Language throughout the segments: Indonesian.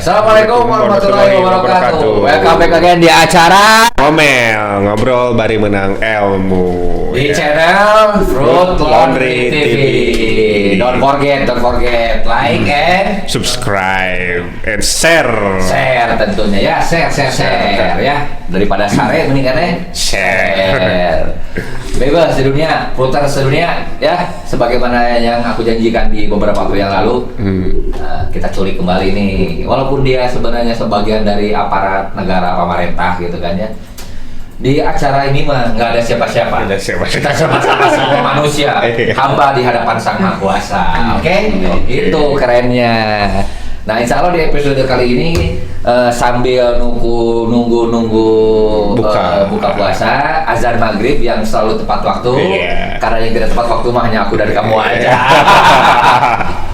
Assalamualaikum warahmatullahi wabarakatuh. Welcome back again di acara Ngomel, ngobrol bari menang ilmu di channel Fruit Laundry TV. Don't forget like and subscribe and share. Share tentunya ya, share ya. Daripada sare mendingan share. Bebas sedunia, fruiters sedunia ya. Sebagaimana yang aku janjikan di beberapa waktu yang lalu, kita culik kembali nih. Walaupun dia sebenarnya sebagian dari aparat negara pemerintah gitu kan ya. Di acara ini mah nggak ada siapa-siapa. Kita sama-sama semua manusia, hamba di hadapan Sang Maha Kuasa. Oke? Itu kerennya. Nah, insya Allah di episode kali ini sambil nunggu buka puasa, azan maghrib yang selalu tepat waktu. Karena yang tidak tepat waktu mah hanya aku dan kamu aja.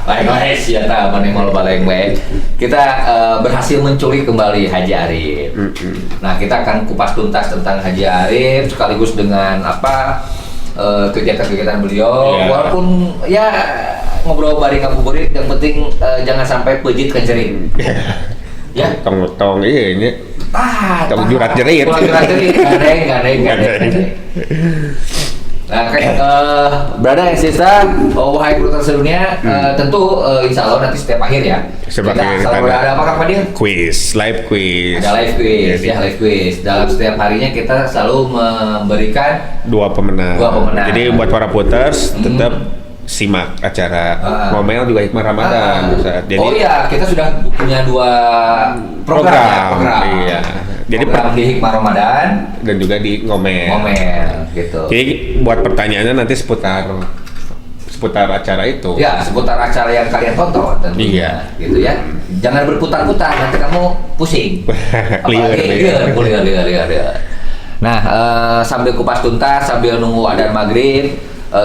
Baik ya, mau baleng. Kita berhasil menculik kembali Haji Arif. Nah, kita akan kupas tuntas tentang Haji Arif sekaligus dengan kegiatan-kegiatan beliau. Walaupun ya ngobrol bareng ngabuburit, yang penting jangan sampai pejit kencerit. Ya. Tong iya ini. Tong jurat jerit. Gadeng. Nah, berada yang sisa, wahai fruiters sedunia, tentu insya Allah nanti setiap akhir ya. Kita selalu ada apa dia? Live quiz. Ada live quiz. Dalam setiap harinya kita selalu memberikan dua pemenang. Jadi buat para fruiters tetap simak acara Ngomel juga Hikmah Ramadan. Jadi, kita sudah punya dua program. Iya. Jadi program di Hikmah Ramadan dan juga di Ngomel gitu. Jadi buat pertanyaannya nanti seputar acara itu. Ya, seputar acara yang kalian tonton tentunya. Gitu ya. Jangan berputar-putar, nanti kamu pusing. Liar. Nah, sambil kupas tuntas, sambil nunggu adzan maghrib,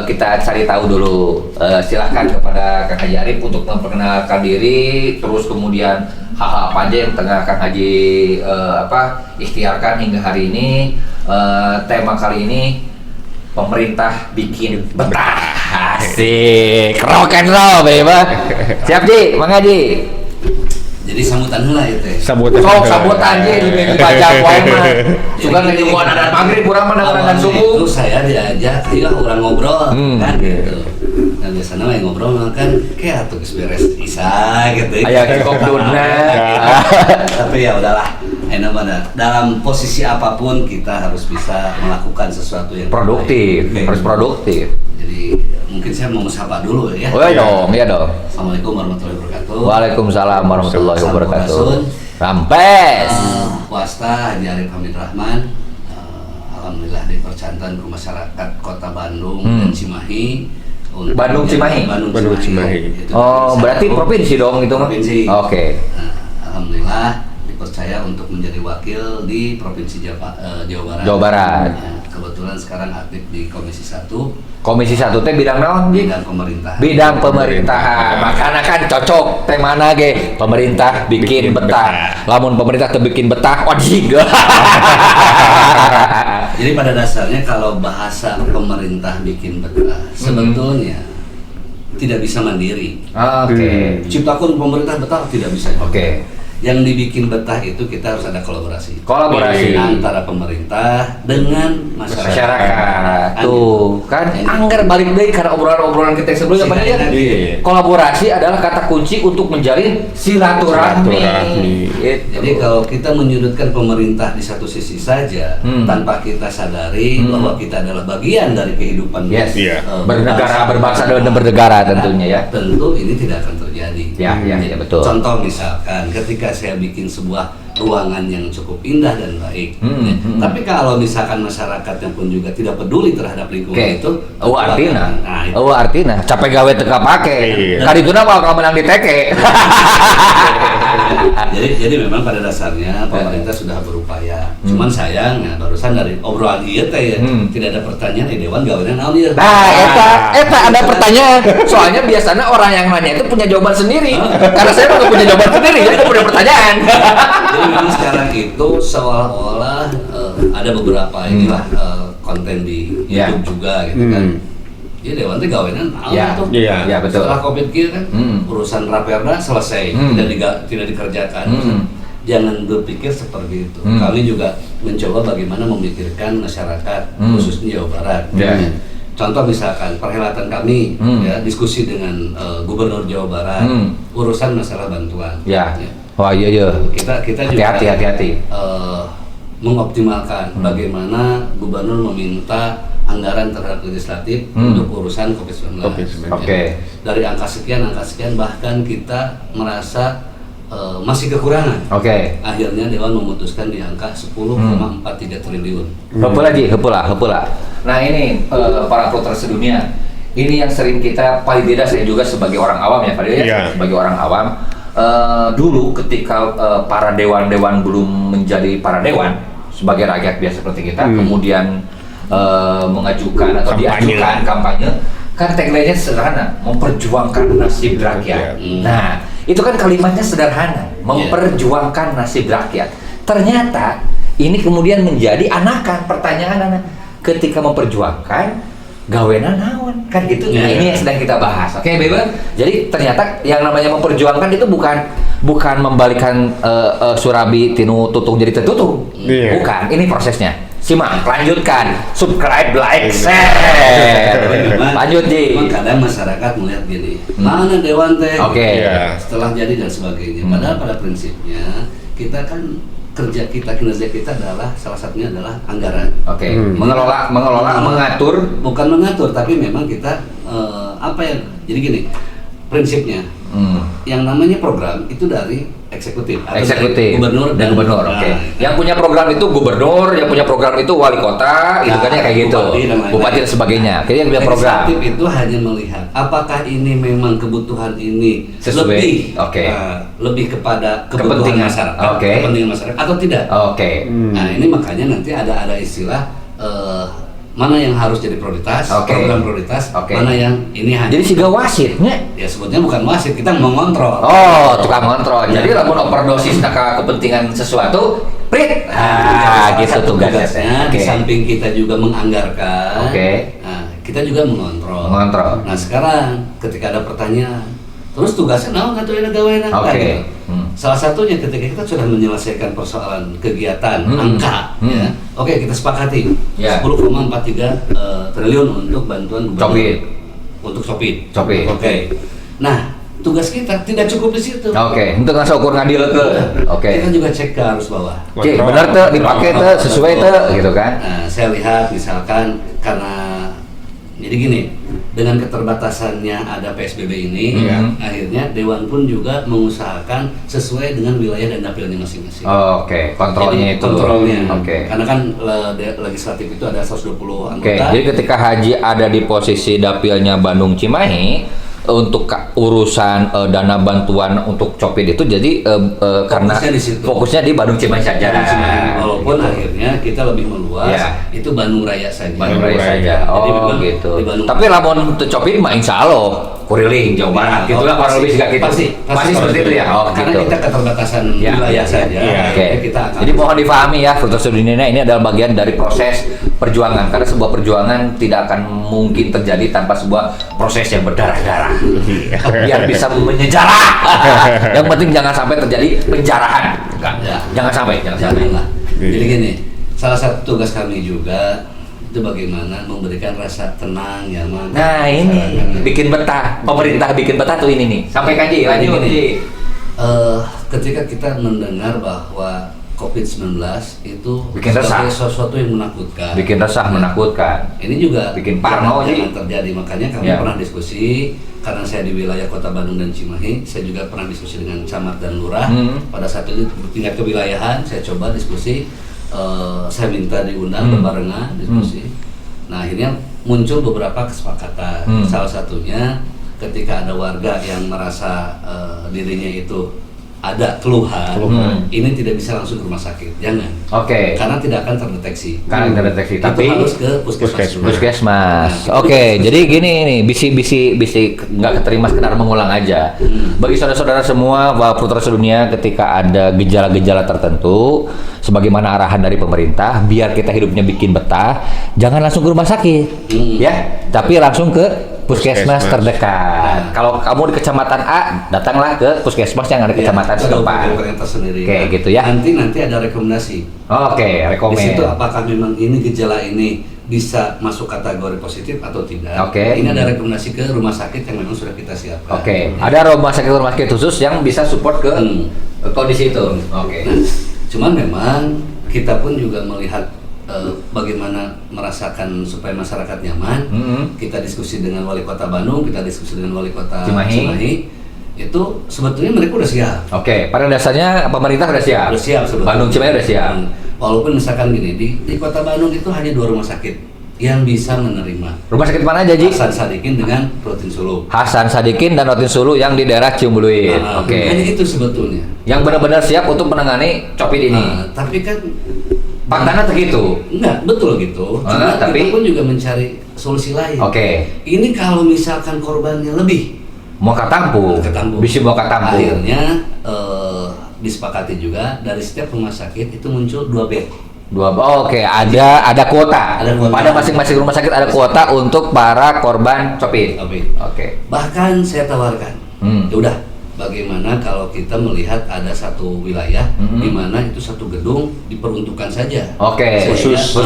kita cari tahu dulu. Silahkan kepada Kang Haji Arif untuk memperkenalkan diri, terus kemudian hal-hal apa aja yang tengah Kang Haji ikhtiarkan hingga hari ini. Tema kali ini pemerintah bikin betah. Asik, rock and roll, beba. Siap Ji, Mang Haji. Jadi sambutan lah itu ya. Sambutan aja di baca poin mah. Suka ngejumuan adzan maghrib kurang mendengarkan subuh. Itu saya diajak, orang ngobrol kan gitu. Nah biasanya mah ngobrol kan kayak atuh geus beres isa gitu. Aya kikok duna. Tapi ya udahlah. Enak mana. Dalam posisi apapun kita harus bisa melakukan sesuatu yang produktif, harus produktif. Jadi mungkin saya mau sapa dulu ya. Iya dong. Assalamualaikum warahmatullahi wabarakatuh. Waalaikumsalam warahmatullahi wabarakatuh. Rampes. Puasta Haji Arif Hamid Rahman. Alhamdulillah dipercantan ke masyarakat Kota Bandung dan Cimahi. Bandung Cimahi. Oh, berarti provinsi dong itu mah. Provinsi. Oke. Alhamdulillah dipercaya untuk menjadi wakil di Provinsi Jawa Barat. Kebetulan sekarang aktif di Komisi 1. Komisi 1 teh bidang naon? Bidang pemerintahan. Makanya kan cocok teh mana ge? Pemerintah bikin betah. Lamun pemerintah teu bikin betah, wajib. Jadi pada dasarnya kalau bahasa pemerintah bikin betah sebetulnya tidak bisa mandiri. Oke. Ciptakan pemerintah betah tidak bisa. Oke. Yang dibikin betah itu kita harus ada kolaborasi antara pemerintah dengan masyarakat. Tuh kan anggar balik deui karena obrolan-obrolan kita yang sebelumnya banyak. Kolaborasi adalah kata kunci untuk menjalin silaturahmi. Jadi kalau kita menyudutkan pemerintah di satu sisi saja tanpa kita sadari bahwa kita adalah bagian dari kehidupan bernegara, berbangsa dan bernegara tentunya ya. Tentu ini tidak akan terjadi. Ya betul. Contoh misalkan ketika saya bikin sebuah ruangan yang cukup indah dan baik. Tapi kalau misalkan masyarakatnya pun juga tidak peduli terhadap lingkungan itu, artinya capek gawe teka pake. Kadituna bakal menang di teke. Jadi memang pada dasarnya pemerintah sudah berupaya. Cuman sayangnya barusan dari obrolan ieu teh tidak ada pertanyaan di dewan gawean naon ieu. Nah, eta ada pertanyaan. Soalnya biasanya orang yang nanya itu punya jawaban sendiri. Karena saya enggak punya jawaban sendiri, jadi enggak punya pertanyaan. Jadi memang sekarang itu seolah-olah ada beberapa konten di YouTube juga gitu kan. Ya Dewan teh gawenan Ya. tuh. Iya, betul. Setelah Covid gitu kan, urusan Raperda selesai, tidak dikerjakan. Jangan berpikir seperti itu. Kami juga mencoba bagaimana memikirkan masyarakat khususnya Jawa Barat. Contoh misalkan perhelatan kami ya diskusi dengan Gubernur Jawa Barat urusan masalah bantuan. Ya. Wah iya. Kita juga hati-hati. Mengoptimalkan bagaimana Gubernur meminta anggaran terhadap legislatif untuk urusan COVID-19. Oke. Dari angka sekian bahkan kita merasa masih kekurangan. Oke. Akhirnya Dewan memutuskan di angka 10,43 triliun. Hepula. Nah ini para voters sedunia, ini yang sering kita, paling tidak saya juga sebagai orang awam ya Pak Dewa ya, sebagai orang awam, dulu ketika para dewan-dewan belum menjadi para dewan, sebagai rakyat biasa seperti kita, kemudian mengajukan atau diajukan kampanye, kan tagline-nya sederhana, memperjuangkan nasib rakyat. Nah, itu kan kalimatnya sederhana, memperjuangkan nasib rakyat. Ternyata ini kemudian menjadi anakan pertanyaan ketika memperjuangkan gawenan naon kan gitu. Nah, ini yang sedang kita bahas. Oke, Bebe. Jadi ternyata yang namanya memperjuangkan itu bukan membalikan surabi tinu tutung jadi tertutung. Bukan, ini prosesnya. Simak, lanjutkan, subscribe, like, share. Lanjut Ji. Kadang masyarakat melihat gini, mana Dewan teh? Setelah jadi dan sebagainya. Padahal pada prinsipnya kita kan kinerja kita adalah salah satunya adalah anggaran. Mengelola, mengatur. Bukan mengatur, tapi memang kita jadi gini, prinsipnya. Yang namanya program itu dari eksekutif, dari gubernur. Nah, yang punya program itu gubernur, yang punya program itu wali kota, itu kan ya kayak gitu, bupati dan sebagainya. Jadi yang punya program. Eksekutif itu hanya melihat apakah ini memang kebutuhan ini sesuai, lebih kepada kebutuhan masyarakat, kepentingan masyarakat atau tidak. Nah ini makanya nanti ada istilah mana yang harus jadi prioritas, program prioritas, mana yang ini hanya. Jadi siga wasitnya? Ya sebutnya bukan wasit, kita mengontrol. Tukang kontrol. Jadi lamun overdosis kepentingan sesuatu, prit. Gitu tugasnya. Di samping kita juga menganggarkan, nah, kita juga mengontrol. Nah sekarang ketika ada pertanyaan, terus tugasnya naon atuh aya gaweana. Salah satunya ketika kita sudah menyelesaikan persoalan kegiatan angka, kita sepakati 10,43 triliun untuk bantuan gubernur untuk Copit. Nah, tugas kita tidak cukup di situ. Untuk ngasih ukur ngadil ke. Kita juga cek ke arus bawah. Benar tuh, dipakai tuh, sesuai tuh, gitu kan? Nah, saya lihat misalkan karena jadi gini, dengan keterbatasannya ada PSBB ini, akhirnya Dewan pun juga mengusahakan sesuai dengan wilayah dan dapilnya masing-masing. Kontrolnya. Karena kan legislatif itu ada 120 anggota. Jadi ketika Haji ada di posisi dapilnya Bandung Cimahi, untuk urusan dana bantuan untuk Copit itu jadi karena fokusnya di Bandung Cimahi saja. Walaupun akhirnya kita lebih meluas, itu Bandung Raya saja. Jadi gitu. Tapi lamun Copit mah insya Allah kuriling Jawa Barat, gitulah kurang lebih juga gitu. Pasti seperti itu ya. Karena kita keterbatasan wilayah saja. Jadi mohon difahami ya, voters sedunia ini adalah bagian dari proses perjuangan. Karena sebuah perjuangan tidak akan mungkin terjadi tanpa sebuah proses yang berdarah-darah. Biar bisa menyejarah. Yang penting jangan sampai terjadi penjarahan. Jangan sampai lah. Jadi gini, salah satu tugas kami juga itu bagaimana memberikan rasa tenang, nyaman. Nah ini bikin betah, pemerintah bikin betah tuh ini nih. Sampaikan Ji, lanjut Ji. Ketika kita mendengar bahwa COVID-19 itu bikin resah, sesuatu yang menakutkan. Bikin resah, menakutkan. Ini juga bikin parno jangan terjadi. Makanya kami pernah diskusi, karena saya di wilayah Kota Bandung dan Cimahi, saya juga pernah diskusi dengan camat dan lurah. Pada saat itu tingkat kewilayahan, saya coba diskusi. Saya minta diundang berbarengan diskusi. Nah akhirnya muncul beberapa kesepakatan. Salah satunya ketika ada warga yang merasa dirinya itu ada keluhan, ini tidak bisa langsung ke rumah sakit, jangan. Karena tidak akan terdeteksi. Tapi harus ke puskesmas. Jadi gini nih, bisi nggak keterima sekedar mengulang aja. Bagi saudara-saudara semua, putra sedunia, ketika ada gejala-gejala tertentu, sebagaimana arahan dari pemerintah, biar kita hidupnya bikin betah, jangan langsung ke rumah sakit, ya, tapi langsung ke puskesmas terdekat. Kalau kamu di kecamatan A, datanglah ke puskesmas yang ada kecamatan setempat. Kayak gitu ya. Nanti ada rekomendasi. Rekomend. Di situ apakah memang ini gejala ini bisa masuk kategori positif atau tidak. Ini ada rekomendasi ke rumah sakit yang memang sudah kita siapkan. Ada rumah sakit khusus yang bisa support ke kondisi itu. Nah, cuman memang kita pun juga melihat bagaimana merasakan supaya masyarakat nyaman. Kita diskusi dengan wali kota Bandung, kita diskusi dengan wali kota Cimahi. Itu sebetulnya mereka udah siap. Pada dasarnya pemerintah udah siap. Sebetulnya. Bandung Cimahi udah siap. Walaupun misalkan gini, di kota Bandung itu hanya 2 rumah sakit yang bisa menerima. Rumah sakit mana aja, Ji? Hasan Sadikin dengan Rotin Sulu. Hasan Sadikin dan Rotin Sulu yang di daerah Ciumbuluit. Hanya itu sebetulnya. Yang benar-benar siap untuk menangani COVID ini. Tapi kan faktanya begitu. Enggak, betul gitu. Cuma tapi kita pun juga mencari solusi lain. Ini kalau misalkan korbannya lebih, mau katampung. Bisa mau katampung. Akhirnya disepakati juga dari setiap rumah sakit itu muncul 2 bed. Ada kuota. Pada masing-masing rumah sakit ada kuota untuk para korban COVID. Bahkan saya tawarkan, ya udah, bagaimana kalau kita melihat ada satu wilayah di mana itu satu gedung diperuntukkan saja. Khusus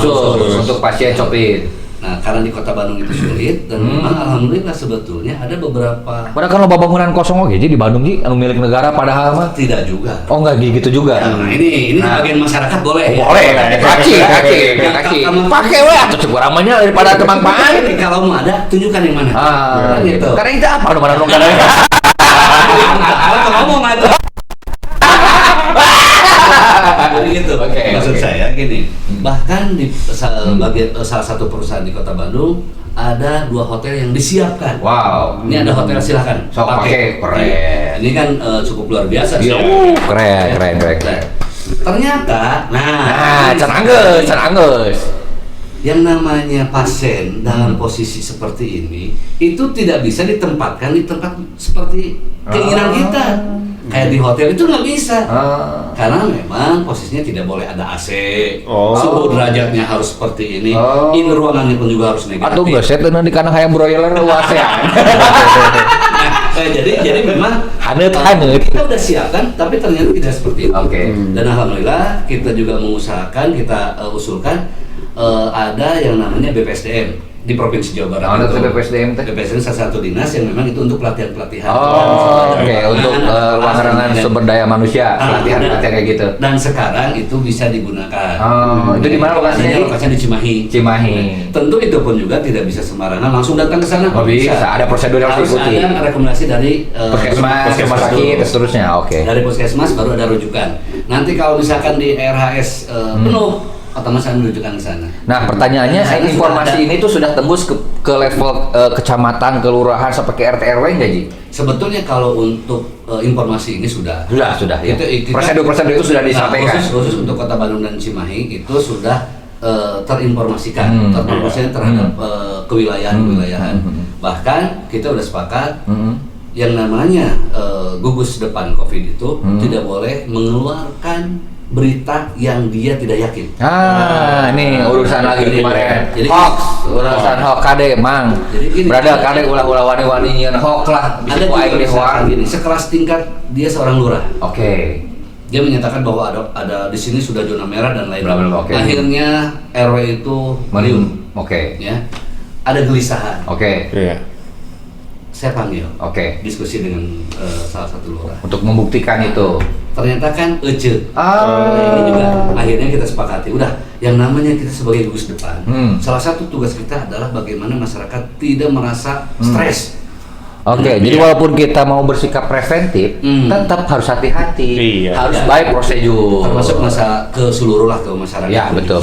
untuk pasien COVID. Nah, karena di kota Bandung itu sulit dan memang alhamdulillah sebetulnya ada beberapa. Padahal kalau bangunan kosong di Bandung anu milik negara padahal mah tidak juga. Enggak gitu juga. Nah, ini bagian masyarakat boleh. Boleh, kaki. Pakai we atuh cukup ramanya daripada temangpaan. Kalau mau ada tunjukkan yang mana. Gitu. Karena itu apa mana dong ngomong aja. Gitu. Maksud saya gini, bahkan di salah satu perusahaan di kota Bandung ada 2 hotel yang disiapkan. Ini ada hotel, silahkan pakai. Keren. Ini kan cukup luar biasa sih. Keren. Ternyata, cananggeus. Yang namanya pasien dalam posisi seperti ini itu tidak bisa ditempatkan di tempat seperti keinginan kita. Kayak di hotel itu nggak bisa, karena memang posisinya tidak boleh ada AC, suhu derajatnya harus seperti ini, in ruangannya pun juga harus negatif. Atau nggak set di kana kayak broiler wasean. Jadi memang hanet. Kita udah siap kan, tapi ternyata tidak seperti itu. Dan alhamdulillah kita juga mengusahakan, kita usulkan ada yang namanya BPSDM di Provinsi Jawa Barat. BPSDM salah satu dinas yang memang itu untuk pelatihan. Untuk ruang sumber daya manusia, pelatihan kayak gitu. Dan sekarang itu bisa digunakan. Itu di mana lokasinya? Lokasinya di Cimahi. Tentu itu pun juga tidak bisa sembarangan langsung datang ke sana. Bisa. Ada prosedur yang harus diikuti. Ada rekomendasi dari puskesmas, rumah sakit, dan seterusnya. Dari puskesmas baru ada rujukan. Nanti kalau misalkan di RHS penuh, otomatis merujukan ke sana. Nah, pertanyaannya, informasi ini tuh sudah tembus ke level kecamatan, kelurahan sampai ke RT RW nggak, Ji? Sebetulnya kalau untuk informasi ini sudah ya. Prosedur-prosedur itu sudah disampaikan. Khusus untuk Kota Bandung dan Cimahi itu sudah terinformasikan, terhadap kewilayahan. Bahkan kita udah sepakat yang namanya gugus depan COVID itu tidak boleh mengeluarkan berita yang dia tidak yakin. Ini urusan lagi kemarin. Urusan hoax kade, Mang. Berada kade ulah wani-wani nyeun hoax lah. Ada juga gini, sekelas tingkat dia seorang lurah. Dia menyatakan bahwa ada di sini sudah zona merah dan lain-lain. Akhirnya RW itu merium. Ya. Ada gelisahan. Saya panggil. Diskusi dengan salah satu lurah. Untuk membuktikan itu. Ternyata kan ini juga akhirnya kita sepakati, udah, yang namanya kita sebagai gugus depan, salah satu tugas kita adalah bagaimana masyarakat tidak merasa stres. Jadi walaupun kita mau bersikap preventif, tetap harus hati-hati, harus baik prosedur. Termasuk ke seluruh lah ke masyarakat. Ya, betul.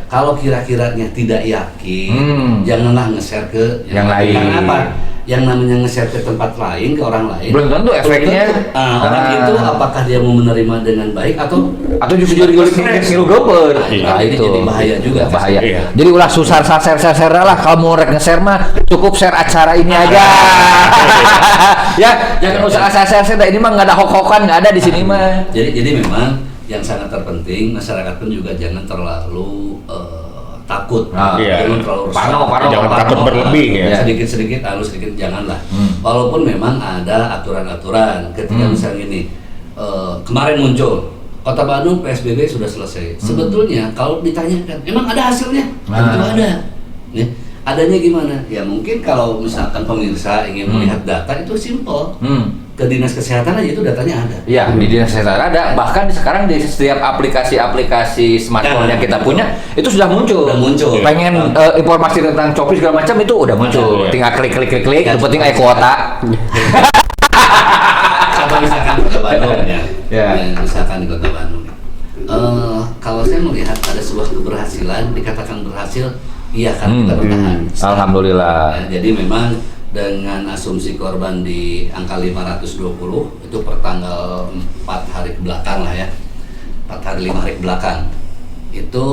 Kalau kira-kiranya tidak yakin, janganlah nge-share ke yang lain. Karena apa? yang namanya nge-share ke tempat lain, ke orang lain, belum tentu efeknya. Orang itu apakah dia mau menerima dengan baik atau justru jadi ngilu gober. Nah, itu jadi bahaya juga. Bahaya. Jadi ulah susah share lah. Kalau mau nge-share mah cukup share acara ini aja. Ya, jangan usah share. Ini mah nggak ada hok-hokan, nggak ada di sini mah. Jadi memang yang sangat terpenting masyarakat pun juga jangan terlalu takut, jangan terlalu jangan takut berlebih ya. Sedikit janganlah. Walaupun memang ada aturan-aturan ketika misalnya ini kemarin muncul Kota Bandung PSBB sudah selesai. Sebetulnya kalau ditanyakan, emang ada hasilnya? Tentu ada. Ya. Adanya gimana? Ya mungkin kalau misalkan pemirsa ingin melihat data itu simple. Ke dinas kesehatan aja itu datanya ada. Iya, di dinas kesehatan ada. Bahkan sekarang di setiap aplikasi smartphone yang kita punya itu sudah muncul. Pengen informasi tentang Copi segala macam itu udah muncul. Tinggal klik. Yang penting kuota. Contoh misalkan Kota Bandung ya. Misalkan di Kota Bandung. Kalau saya melihat ada sebuah keberhasilan, dikatakan berhasil, iya kan kita bertahan. Alhamdulillah. Jadi memang dengan asumsi korban di angka 520 itu per tanggal 4 hari kebelakang lah ya, 4 hari 5 hari kebelakang itu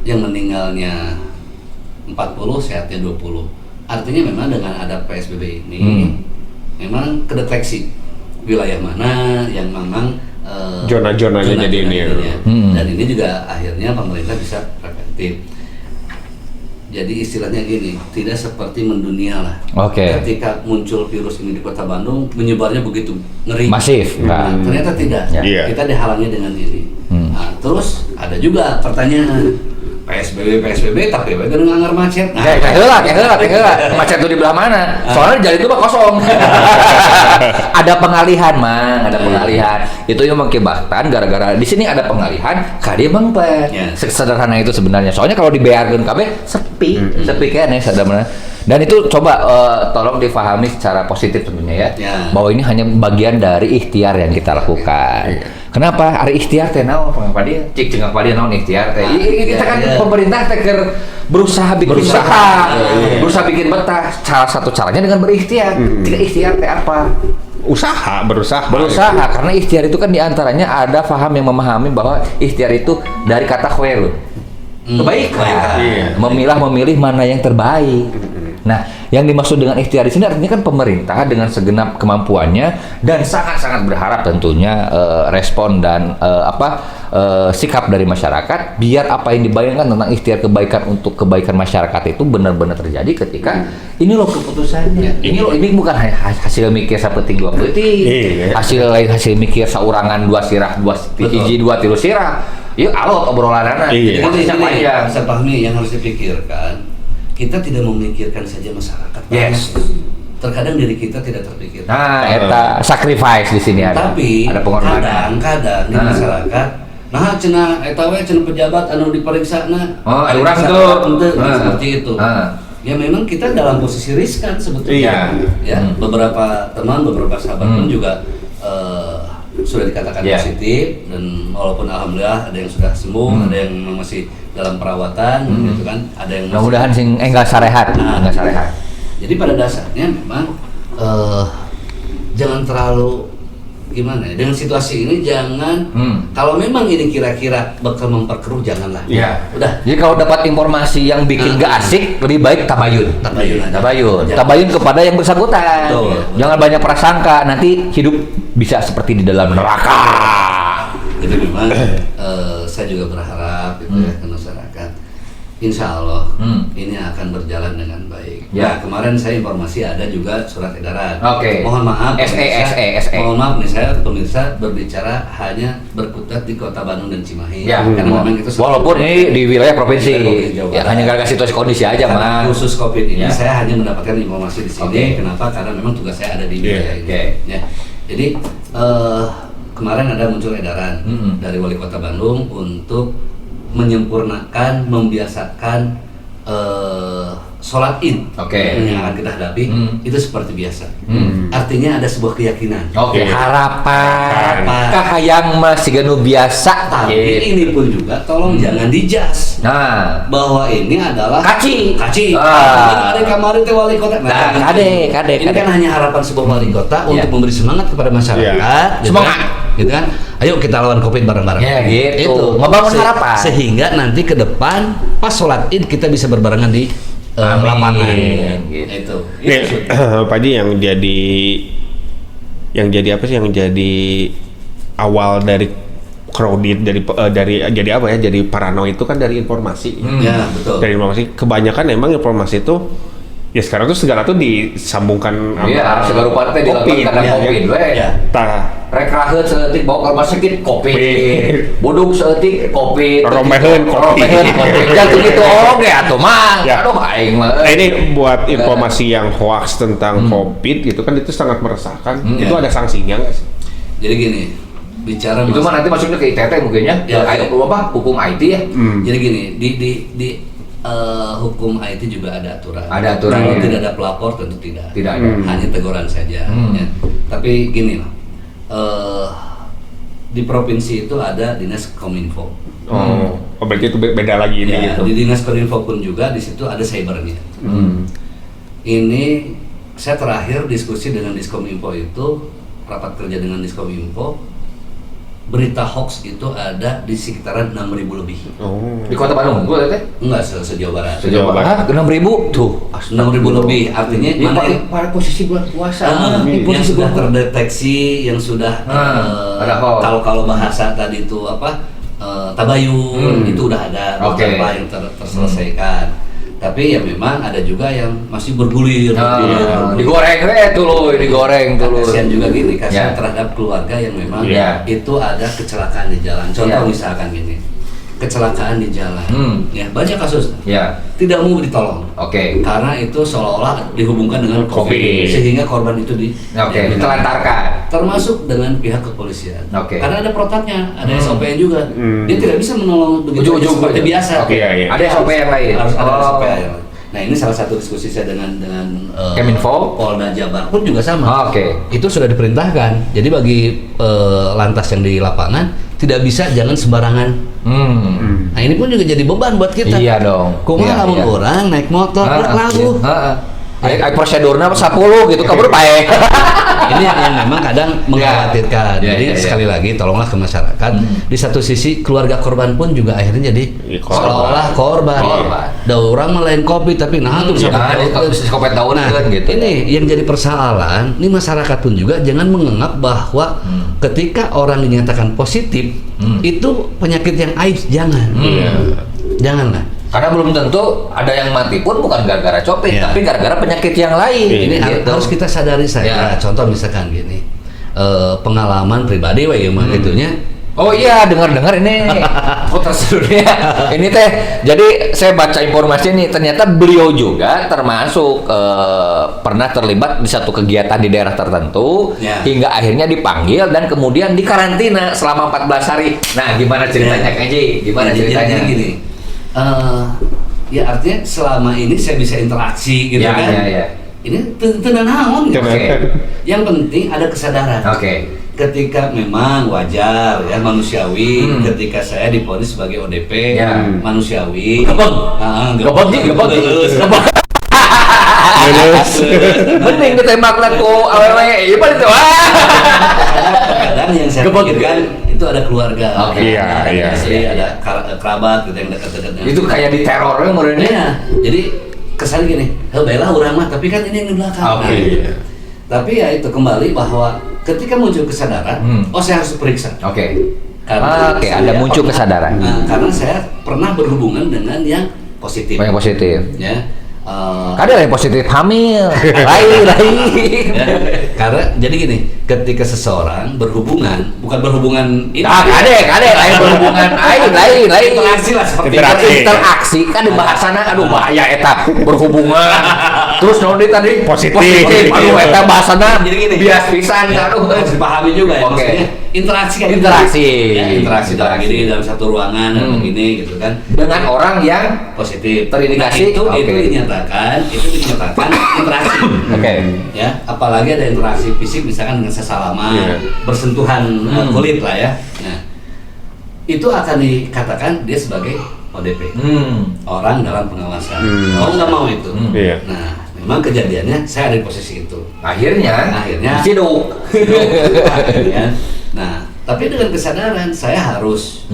yang meninggalnya 40, sehatnya 20. Artinya memang dengan ada PSBB ini memang kedeteksi wilayah mana yang memang zona-zonanya jadi ini dan ini juga akhirnya pemerintah bisa preventif. Jadi istilahnya gini, tidak seperti mendunia lah. Ketika muncul virus ini di Kota Bandung, menyebarnya begitu ngeri. Masif. Ternyata tidak. Kita dihalangi dengan ini. Nah, terus ada juga pertanyaan, PSBB tapi bagaimana nganggar macet? Nah, kayak macet itu di belah mana? Soalnya jalan itu mah kosong. Ada pengalihan, Mang, ada pengalihan. Itu yang mengakibatkan gara-gara di sini ada pengalihan, kali mengpet. Sederhana itu sebenarnya. Soalnya kalau dibiarkan KB sepi kayaknya sebenarnya. Dan itu coba tolong difahami secara positif tentunya ya. Bahwa ini hanya bagian dari ikhtiar yang kita lakukan. Kenapa? Hari ikhtiar teh naon pangapa dia? Cik cenah pada naon ikhtiar teh. Kita kan pemerintah teh berusaha bikin betah. Salah satu caranya dengan berikhtiar. Ikhtiar teh apa? Berusaha karena ikhtiar itu kan diantaranya ada faham yang memahami bahwa ikhtiar itu dari kata khair, kebaikan. Memilih mana yang terbaik. Nah, yang dimaksud dengan ikhtiar di sini artinya kan pemerintah dengan segenap kemampuannya dan sangat-sangat berharap tentunya respon dan sikap dari masyarakat biar apa yang dibayangkan tentang ikhtiar kebaikan untuk kebaikan masyarakat itu benar-benar terjadi ketika ini loh keputusannya. Ini bukan hasil mikir sapeting dua peuting. Hasil mikir saurangan dua sirah, dua tilu sirah. Yuk alot obrolanana. Jadi bisa pahami yang harus dipikirkan. Kita tidak memikirkan saja masyarakat. Terkadang diri kita tidak terpikir. Nah, eta sacrifice di sini ada. Tapi ada pengorbanan. Kadang di masyarakat, nah cenah eta we cenah pejabat anu diperiksana. Urang tuh. Seperti itu. Ya memang kita dalam posisi riskan sebetulnya. Ya, beberapa teman, beberapa sahabat pun juga sudah dikatakan positif dan walaupun alhamdulillah ada yang sudah sembuh, ada yang masih dalam perawatan gitu kan, ada yang mudah-mudahan sing enggak sarehat. Jadi pada dasarnya memang jangan terlalu gimana ya, dengan situasi ini jangan kalau memang ini kira-kira bakal memperkeruh janganlah. Udah. Jadi kalau dapat informasi yang bikin gak asik lebih baik tabayun kepada yang bersangkutan. Jangan banyak prasangka, nanti hidup bisa seperti di dalam neraka. Jadi memang saya juga berharap gitu ya ke masyarakat. Insya Allah ini akan berjalan dengan baik. Nah, kemarin saya informasi ada juga surat edaran. Mohon maaf, mohon maaf nih saya pemirsa berbicara hanya berkutat di Kota Bandung dan Cimahi. Karena memang itu walaupun ini di wilayah provinsi. Hanya gara-gara situasi kondisi aja, Mas. Khusus Covid ini saya hanya mendapatkan informasi di sini. Kenapa? Karena memang tugas saya ada di wilayah ini. Jadi kemarin ada muncul edaran dari Wali Kota Bandung untuk menyempurnakan, membiasakan sholat Id yang akan kita hadapi itu seperti biasa. Artinya ada sebuah keyakinan. Harapan. Kahayang masih ganu biasa. Tapi ini pun juga tolong jangan dijas. Bahwa ini adalah kaci. Ada kemarin teh wali kota. Ini kan hanya harapan sebuah wali kota untuk memberi semangat kepada masyarakat. Semangat. Gitu kan? Ayo kita lawan Covid bareng-bareng. Gitu. Ngebangun harapan. Sehingga nanti ke depan pas sholat Id kita bisa berbarengan di lapangan. Gitu. Pak Haji yang jadi apa sih yang jadi awal dari crowded dari jadi apa ya? Jadi parano itu kan dari informasi. Ya, betul. Dari informasi kebanyakan emang informasi itu ya sekarang tuh segala tuh disambungkan sama segala rupa teh dilakukan karena Covid we. Rek raheut seutik bawa ke rumah sakit Covid. Buduk seutik Covid. Romeheun Covid. Jangan gitu oge atuh mah. Aduh aing mah. Ini buat informasi yang hoax tentang Covid itu kan itu sangat meresahkan. Itu ada sanksinya nggak sih? Jadi gini, bicara itu mah nanti masuknya ke ITT mungkin ya. Ayo apa? Hukum IT ya. Jadi gini, di hukum IT juga ada aturan. Ada aturan. Kalau tidak ada pelapor tentu tidak. Tidak ada. Hanya teguran saja. Ya. Tapi gini lah, di provinsi itu ada dinas kominfo. Berarti itu beda lagi ini. Ya, gitu. di dinas kominfo pun juga di situ ada cybernya. Ini saya terakhir diskusi dengan Diskominfo itu rapat kerja dengan Diskominfo. Berita hoax itu ada di sekitaran 6.000 lebih. Di Kota Bandung gue teh? Enggak, se-Jawa Barat. Se-Jawa Barat. 6.000 tuh. 6.000 lebih. Artinya mana pada posisi bulan puasa. Yang sudah terdeteksi, yang sudah kalau bahasa tadi itu apa? Tabayun itu udah ada beberapa yang terselesaikan. Tapi ya memang ada juga yang masih bergulir. Digoreng digoreng dulu. Kasihan juga gini, kasihan terhadap keluarga yang memang itu ada kecelakaan di jalan. Contoh misalkan gini, kecelakaan di jalan, ya banyak kasus. Tidak mau ditolong. Karena itu seolah-olah dihubungkan dengan COVID. Sehingga korban itu ditelantarkan. Termasuk dengan pihak kepolisian. Karena ada protapnya, ada SOP juga. Dia tidak bisa menolong begitu seperti biasa. Ada SOP yang lain. Harus ada SOP yang lain. Nah ini salah satu diskusi saya dengan Keminfo, Polda Jabar pun juga sama. Itu sudah diperintahkan. Jadi bagi lantas yang di lapangan tidak bisa jangan sembarangan. Nah ini pun juga jadi beban buat kita. Iya dong. Kumaha lamun orang naik motor lagu. Prosedurnya 10 gitu kabur pae. Ini yang memang kadang mengkhawatirkan. Jadi sekali lagi tolonglah ke masyarakat. Di satu sisi keluarga korban pun juga akhirnya jadi seolah-olah korban. Da orang melain kopi tapi nah tuh bisa kopet tahun gitu. Ini yang jadi persoalan. Ini masyarakat pun juga jangan menganggap bahwa ketika orang dinyatakan positif itu penyakit yang aib, janganlah. Karena belum tentu ada yang mati pun bukan gara-gara copet, tapi gara-gara penyakit yang lain. Ini harus kita sadari saja. Contoh misalkan gini, pengalaman pribadi gitunya. Oh iya, dengar-dengar ini putar sedunia. Ini teh, jadi saya baca informasi ini ternyata beliau juga termasuk pernah terlibat di satu kegiatan di daerah tertentu hingga akhirnya dipanggil dan kemudian dikarantina selama 14 hari. Nah, gimana ceritanya Kak Ji? Gimana ceritanya? Jadi gini. Ya artinya selama ini saya bisa interaksi gitu kan. Ini tenang naon gitu. Yang penting ada kesadaran. Ketika memang wajar ya manusiawi ketika saya divonis sebagai ODP manusiawi. Gebog. Mending ditembak laku awewe ieu mah itu. Kadang yang saya pikirkan itu ada keluarga. Ada kerabat gitu yang dekat-dekatnya. Itu kayak di teror we meureunnya. Jadi kesan gini, baiklah urang mah tapi kan ini yang di belakang. Tapi ya itu kembali bahwa ketika muncul kesadaran, saya harus periksa. Ada muncul kesadaran. Karena saya pernah berhubungan dengan yang positif. Yang positif. Ya. Kadang yang positif hamil, lain. Karena jadi gini, ketika seseorang berhubungan, bukan berhubungan ini. Kadang lain berhubungan, lain. Interaksi lah seperti interaksi kan di bahasana, aduh bahaya eta berhubungan. Terus nanti tadi positif. Aduh eta bahasana jadi gini. bias pisan, aduh harus dipahami juga ya maksudnya. interaksi kan interaksi dalam ini dalam satu ruangan atau gini gitu kan dengan orang yang positif terindikasi. Nah, itu dinyatakan interaksi. Ya, apalagi ada interaksi fisik misalkan dengan sesalaman, bersentuhan kulit lah ya. Nah, itu akan dikatakan dia sebagai ODP, orang dalam pengawasan. Nggak mau itu. Nah, memang kejadiannya saya ada di posisi itu. Akhirnya ciduk. Nah, tapi dengan kesadaran saya harus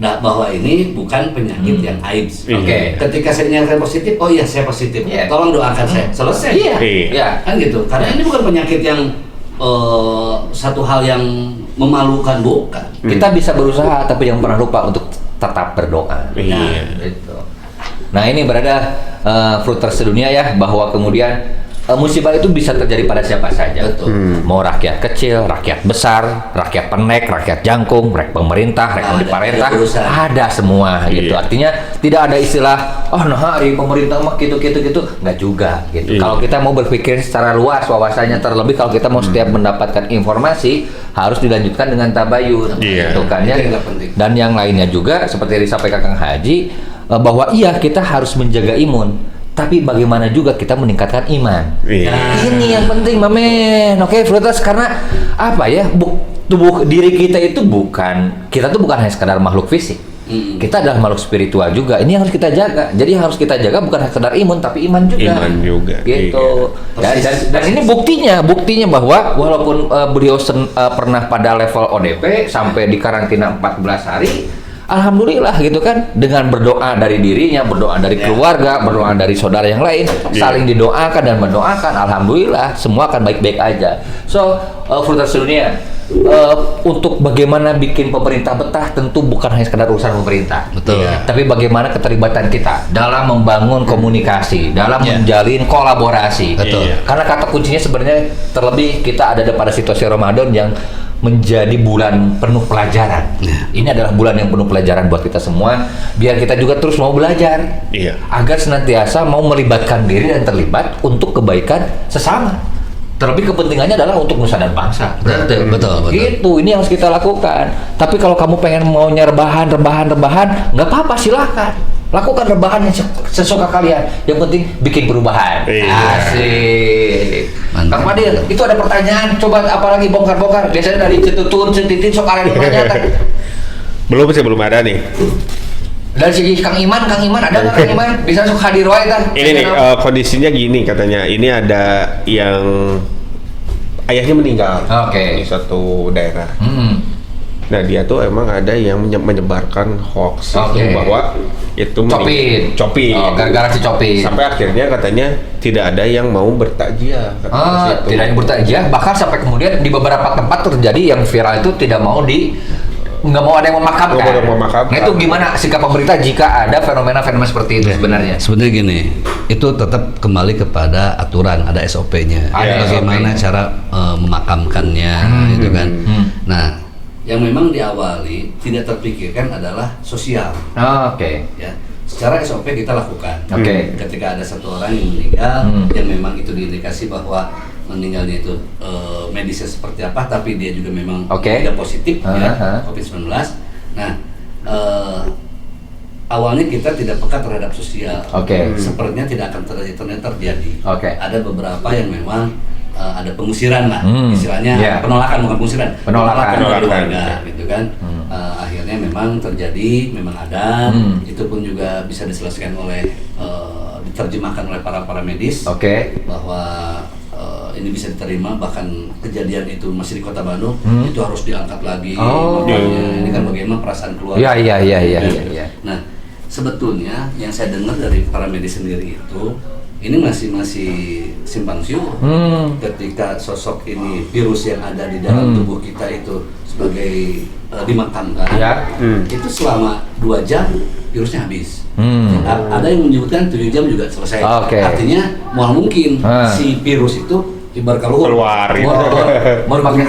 bahwa ini bukan penyakit yang aib. Ketika saya nyatakan positif, oh iya saya positif. Tolong doakan saya. Selesai. Kan gitu. Karena ini bukan penyakit yang satu hal yang memalukan, bukan. Kita bisa berusaha, tapi jangan pernah lupa untuk tetap berdoa. Gitu. Nah, ini berada Fruiters sedunia ya, bahwa kemudian musibah itu bisa terjadi pada siapa saja. Mau rakyat kecil, rakyat besar, rakyat penek, rakyat jangkung, rek pemerintah, rek diparentah, ada semua gitu. Artinya tidak ada istilah hari pemerintah mah gitu, nggak juga gitu. Kalau kita mau berpikir secara luas wawasannya, terlebih kalau kita mau setiap mendapatkan informasi harus dilanjutkan dengan tabayun, gitu kan ya. Dan yang lainnya juga seperti disampaikan Kang Haji, bahwa kita harus menjaga imun, tapi bagaimana juga kita meningkatkan iman. Ini yang penting, Mamen. Fruiters, karena apa ya, tubuh diri kita itu bukan hanya sekadar makhluk fisik. Kita adalah makhluk spiritual juga. Ini harus kita jaga. Jadi harus kita jaga bukan hanya sekadar imun, tapi iman juga. Gitu. Dan ini buktinya bahwa walaupun beliau pernah pada level ODP sampai di karantina 14 hari, alhamdulillah gitu kan, dengan berdoa dari dirinya, berdoa dari keluarga, berdoa dari saudara yang lain, saling didoakan dan mendoakan, alhamdulillah semua akan baik-baik aja. So, Fruiters sedunia, untuk bagaimana bikin pemerintah betah tentu bukan hanya sekedar urusan pemerintah. Tapi bagaimana keterlibatan kita dalam membangun komunikasi, dalam menjalin kolaborasi. Karena kata kuncinya sebenarnya terlebih kita ada pada situasi Ramadan yang menjadi bulan penuh pelajaran. Ini adalah bulan yang penuh pelajaran buat kita semua, biar kita juga terus mau belajar, agar senantiasa mau melibatkan diri dan terlibat untuk kebaikan sesama. Terlebih kepentingannya adalah untuk nusa dan bangsa. Betul. Gitu, ini yang harus kita lakukan. Tapi kalau kamu pengen maunya rebahan, nggak apa-apa, silahkan. Lakukan rebahan yang sesuka kalian. Yang penting bikin perubahan. Asik. Kang Fadil, itu ada pertanyaan. Coba apalagi bongkar-bongkar. Biasanya dari cetutun, cetitin, sok ada pertanyaan. Belum ada nih. Dari segi Kang Iman ada nggak Kang Iman? Bisa sok hadir wae tah. Ini nih kondisinya gini katanya. Ini ada yang ayahnya meninggal di suatu daerah. Nah, dia tuh emang ada yang menyebarkan hoax itu bahwa itu copin. Gara-gara si copin. Sampai akhirnya katanya tidak ada yang mau bertakziah. Tidak ada yang bertakziah, bahkan sampai kemudian di beberapa tempat terjadi yang viral itu nggak mau ada yang memakamkan. Nah, itu gimana sikap pemerintah jika ada fenomena-fenomena seperti itu sebenarnya? Sebenarnya gini, itu tetap kembali kepada aturan, ada SOP-nya. Bagaimana cara memakamkannya, gitu kan. Nah, yang memang diawali tidak terpikirkan adalah sosial. Ya, secara SOP kita lakukan. Ketika ada satu orang yang meninggal, yang memang itu diindikasi bahwa meninggalnya itu medisnya seperti apa, tapi dia juga memang tidak positif ya COVID-19. Nah, awalnya kita tidak peka terhadap sosial. Sepertinya tidak akan terjadi. Ada beberapa yang memang ada pengusiran lah, istilahnya penolakan, bukan pengusiran, penolakan dari warga, gitu kan. Akhirnya memang terjadi, memang ada, itu pun juga bisa diselesaikan oleh diterjemahkan oleh para medis bahwa ini bisa diterima, bahkan kejadian itu masih di Kota Bandung, itu harus diangkat lagi. Ini kan bagaimana perasaan keluarga. Iya. Nah, sebetulnya yang saya dengar dari para medis sendiri itu, ini masih simpang siur. Ketika sosok ini, virus yang ada di dalam tubuh kita itu sebagai dimakamkan, itu selama 2 jam virusnya habis. Ada yang menyebutkan 7 jam juga selesai. Artinya mau mungkin si virus itu ibarat kalau keluar. Mau pakai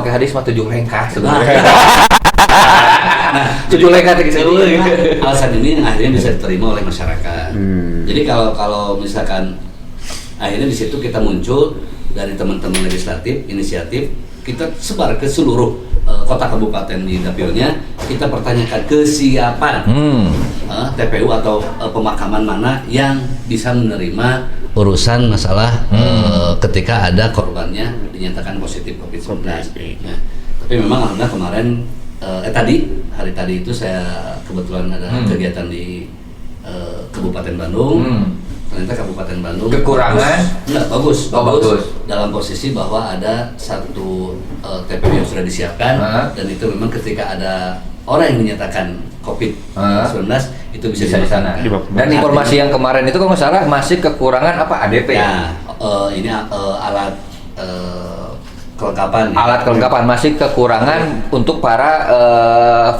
hadis mah 7 lengkah sebenarnya. Nah, 7 lengkah alasan ini yang akhirnya bisa diterima oleh masyarakat. Jadi kalau misalkan akhirnya di situ kita muncul dari teman-teman legislatif, inisiatif kita sebar ke seluruh kota kabupaten di dapilnya. Kita pertanyakan kesiapan TPU atau pemakaman mana yang bisa menerima urusan masalah ketika ada korbannya dinyatakan positif COVID-19. Nah, tapi memang alhamdulillah kemarin hari tadi itu saya kebetulan ada kegiatan di Kabupaten Bandung. Ternyata Kabupaten Bandung kekurangan bagus dalam posisi bahwa ada satu TPU yang sudah disiapkan dan itu memang ketika ada orang yang dinyatakan COVID-19 itu bisa di sana. Dan informasi yang kemarin itu kalau nggak salah masih kekurangan apa ADP ya? Ini alat kelengkapan. Alat kelengkapan masih kekurangan untuk para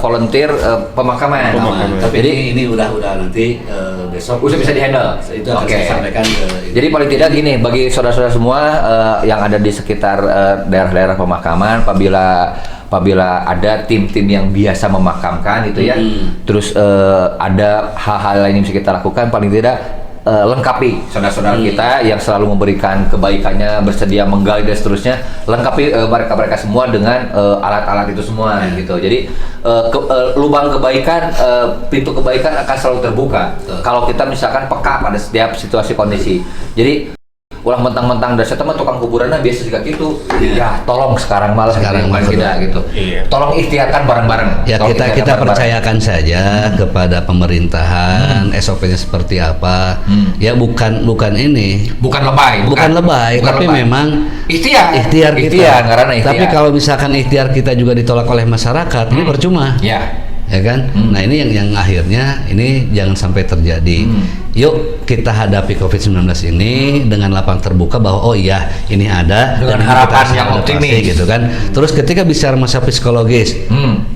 volunteer pemakaman. Tapi jadi ini udah nanti besok udah bisa dihandle. Itu akan saya sampaikan ke. Jadi paling tidak gini bagi saudara-saudara semua yang ada di sekitar daerah-daerah pemakaman, apabila ada tim-tim yang biasa memakamkan itu ya, terus ada hal-hal lain yang bisa kita lakukan, paling tidak lengkapi saudara-saudara kita yang selalu memberikan kebaikannya, bersedia menggali dan seterusnya, lengkapi mereka semua dengan alat-alat itu semua gitu. Jadi lubang kebaikan, pintu kebaikan akan selalu terbuka kalau kita misalkan peka pada setiap situasi kondisi. Jadi ulang mentang-mentang dari teman tukang kuburan biasa juga gitu. Ya, tolong sekarang malah kita gitu. Tolong ikhtiarkan bareng-bareng. Ya, kita percayakan saja kepada pemerintahan SOP-nya seperti apa. Ya bukan ini. Bukan lebay, tapi lebay. Memang ikhtiar kita. Tapi kalau misalkan ikhtiar kita juga ditolak oleh masyarakat, ini percuma. Ya kan? Nah, ini yang akhirnya ini jangan sampai terjadi. Yuk kita hadapi COVID-19 ini dengan lapang terbuka bahwa oh iya ini ada dengan harapan yang optimis gitu kan. Terus ketika bicara masalah psikologis,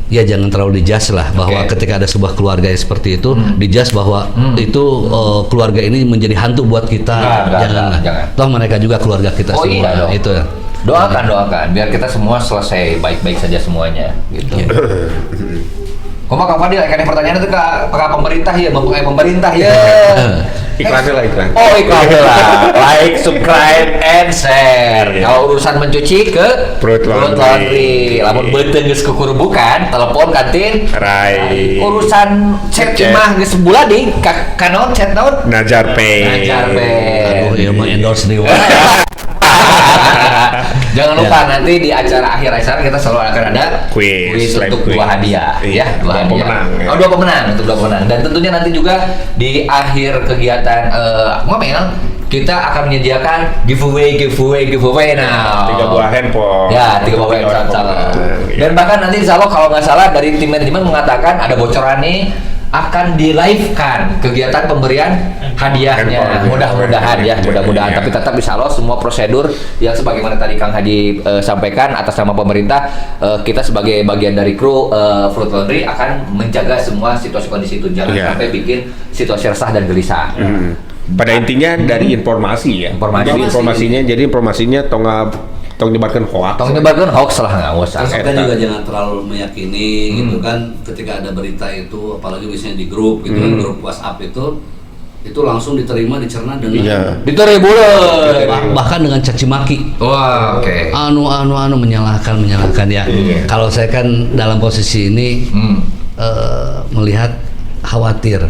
ya jangan terlalu dijudge lah bahwa ketika ada sebuah keluarga yang seperti itu dijudge bahwa itu keluarga ini menjadi hantu buat kita. Jangan. Toh mereka juga keluarga kita semua. Itu doakan biar kita semua selesai baik-baik saja semuanya gitu. Koma Kang Fadil, kan pertanyaan itu ke pemerintah ya, mempunyai pemerintah ya. Iklan. Oh, iklan lah. Like, subscribe, and share. Kalau urusan mencuci ke Perut Laundry. Lamun beuten geus kukurbukan, telepon kantin. Urusan chat imah geus sebulan di kanon chat naon? Najar Pay. Aduh, ieu mah endorse deui. Jangan lupa nanti di acara akhir acara kita selalu akan ada kuis untuk dua hadiah ya, dua pemenang. Dua pemenang dan tentunya nanti juga di akhir kegiatan ngomel kita akan menyediakan giveaway nah 3 buah handphone. Ya, 3 buah handphone. Dan bahkan nanti insya Allah kalau nggak salah dari tim manajemen mengatakan ada bocoran nih akan di live-kan kegiatan pemberian hadiahnya. Mudah-mudahan. Tapi tetap insya Allah semua prosedur yang sebagaimana tadi Kang Hadi sampaikan atas nama pemerintah, kita sebagai bagian dari kru Fruit Laundry akan menjaga semua situasi kondisi itu, jangan sampai bikin situasi resah dan gelisah. Pada intinya dari informasi ya. Informasinya tong nyebarkan hoax lah nggak usah. Kita juga jangan terlalu meyakini gitu kan, ketika ada berita itu apalagi misalnya di grup gitu kan, grup WhatsApp itu langsung diterima, dicerna dengan bahkan dengan caci maki. Wah, oke. Anu menyalahkan ya. Kalau saya kan dalam posisi ini melihat khawatir.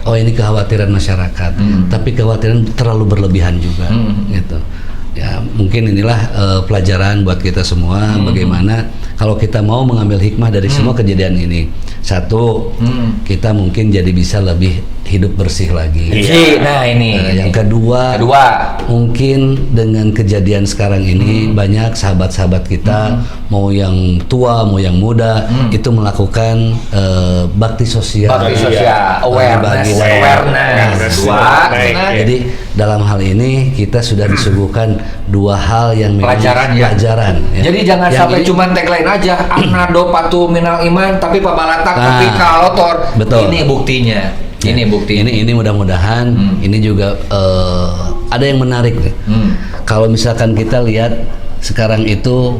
Oh, ini kekhawatiran masyarakat. Tapi kekhawatiran terlalu berlebihan juga gitu. Ya mungkin inilah pelajaran buat kita semua bagaimana kalau kita mau mengambil hikmah dari semua kejadian ini. Satu, kita mungkin jadi bisa lebih hidup bersih lagi. Nah ini. Yang kedua, mungkin dengan kejadian sekarang ini banyak sahabat-sahabat kita mau yang tua mau yang muda itu melakukan bakti sosial, awareness. Jadi dalam hal ini kita sudah disuguhkan 2 hal yang pelajaran. Ya. Jadi jangan yang sampai cuma tagline aja Arnado patu minal iman tapi pabalatak tapi kalotor. Betul. Ini buktinya. Ini mudah-mudahan ini juga ada yang menarik nih. Kalau misalkan kita lihat sekarang itu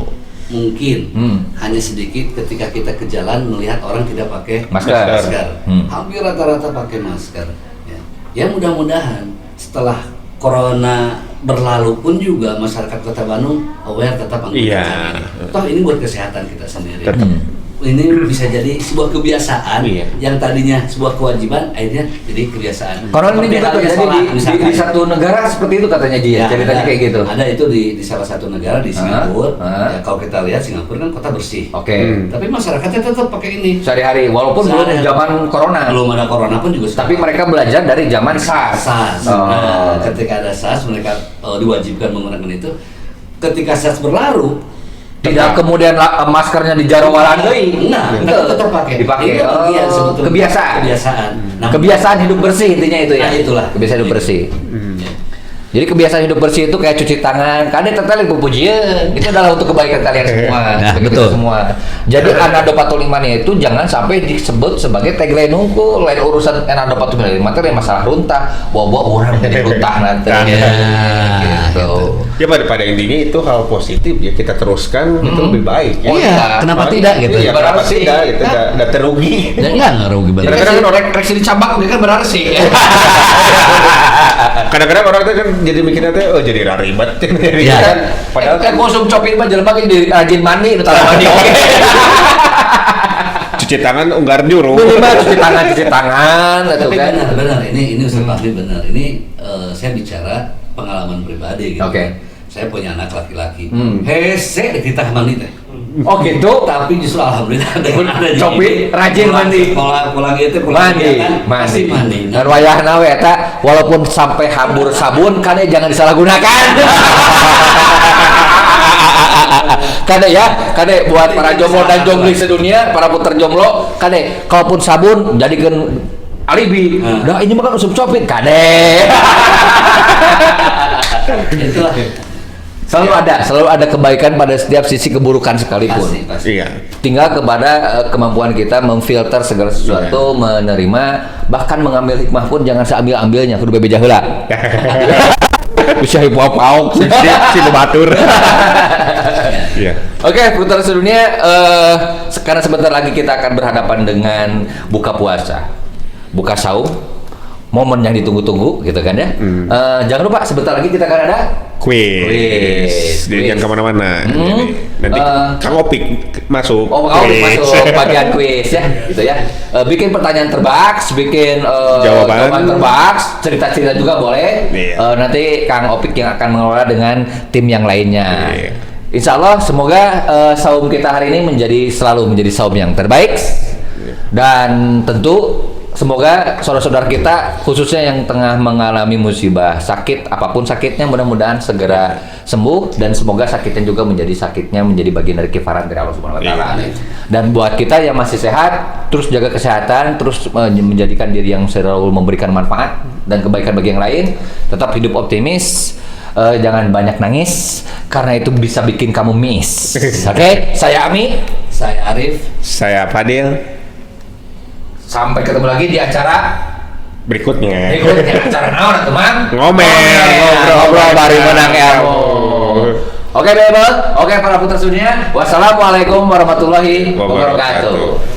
mungkin hanya sedikit ketika kita ke jalan melihat orang tidak pakai masker. Hampir rata-rata pakai masker. Ya mudah-mudahan setelah corona berlalu pun juga masyarakat Kota Bandung aware tetap menggunakan ini. Toh ini buat kesehatan kita sendiri. Ini bisa jadi sebuah kebiasaan yang tadinya sebuah kewajiban akhirnya jadi kebiasaan. Karena ini juga terjadi di satu negara seperti itu katanya Ji, ceritanya kayak gitu. Ada itu di salah satu negara di Singapura. Ya, kalau kita lihat Singapura kan kota bersih. Tapi masyarakatnya tetap pakai ini sehari-hari walaupun belum zaman corona. Belum ada corona pun juga. Tapi mereka belajar dari zaman SARS. Nah, ketika ada SARS mereka diwajibkan menggunakan itu. Ketika SARS berlalu tidak kemudian maskernya dijarowalan deui. Nah, tetap dipakai. Kebiasaan. Nah, kebiasaan hidup bersih intinya itu ya. Nah, itulah. Kebiasaan hidup bersih. Jadi kebiasaan hidup bersih itu kayak cuci tangan, kade tertarik pujian. Itu adalah untuk kebaikan kalian semua. Nah, betul. Semua. Jadi Anado 45 itu jangan sampai disebut sebagai tagline unggul. Lain urusan Anado 45 materi masalah runtah, bawa orang jadi runtah nanti. Gitu. Ya pada intinya itu hal positif ya kita teruskan itu lebih baik. Iya, kenapa tidak gitu? Ya kenapa tidak gitu? Nggak terugi. Nggak rugi benar. Kadang-kadang kan orang reaksi dicabak dia kan berarti. Kadang-kadang orang tuh kan jadi mikirnya tuh jadi ribet ya kan padahal kan konsum copin mah jelema ge rajin mandi nu tara mandi oke cuci tangan unggar juru cuci tangan atau tapi kan benar ini Ustaz Fahmi benar ini saya bicara pengalaman pribadi gitu. Saya punya anak laki-laki hese di titah mandi teh. Oh gitu. Tapi justru alhamdulillah ada Copi rajin mandi. Pulang itu mandi. Dan wayahna we eta walaupun sampai hambur sabun kan jangan disalahgunakan. Kade buat para jomblo dan jombli sedunia, para puter jomblo, kade kalaupun sabun jadikan alibi. Nah ini mah kan usum copit kade. Itulah. Selalu ada kebaikan pada setiap sisi keburukan sekalipun. Pasti. Iya. Tinggal kepada kemampuan kita memfilter segala sesuatu, menerima, bahkan mengambil hikmah pun jangan seambil-ambilnya, kudu bebeja heula. Bisa hipo-pauk si batur. Iya. Oke, putar sedunia sekarang sebentar lagi kita akan berhadapan dengan buka puasa. Buka saum. Momen yang ditunggu-tunggu gitu kan ya. Jangan lupa sebentar lagi kita akan ada Quiz. Jangan kemana-mana. Nanti Kang Opik masuk. Kang Opik masuk bagian quiz ya, gitu ya. Bikin pertanyaan terbaks, bikin jawaban terbaks, cerita-cerita juga boleh. Nanti Kang Opik yang akan mengelola dengan tim yang lainnya. Insya Allah semoga saum kita hari ini selalu menjadi saum yang terbaik. Dan tentu semoga saudara-saudara kita khususnya yang tengah mengalami musibah, sakit apapun sakitnya mudah-mudahan segera sembuh dan semoga sakitnya juga menjadi bagian dari kifarat dari Allah Subhanahu wa taala. Dan buat kita yang masih sehat, terus jaga kesehatan, terus menjadikan diri yang selalu memberikan manfaat dan kebaikan bagi yang lain, tetap hidup optimis. Jangan banyak nangis karena itu bisa bikin kamu miss. Oke, saya Ami, saya Arif, saya Fadil. Sampai ketemu lagi di acara berikutnya. Acara naon teman? Ngobrol bari menang ilmu. Oke, Bebel. Oke, para putra dunia. Wassalamualaikum warahmatullahi wabarakatuh.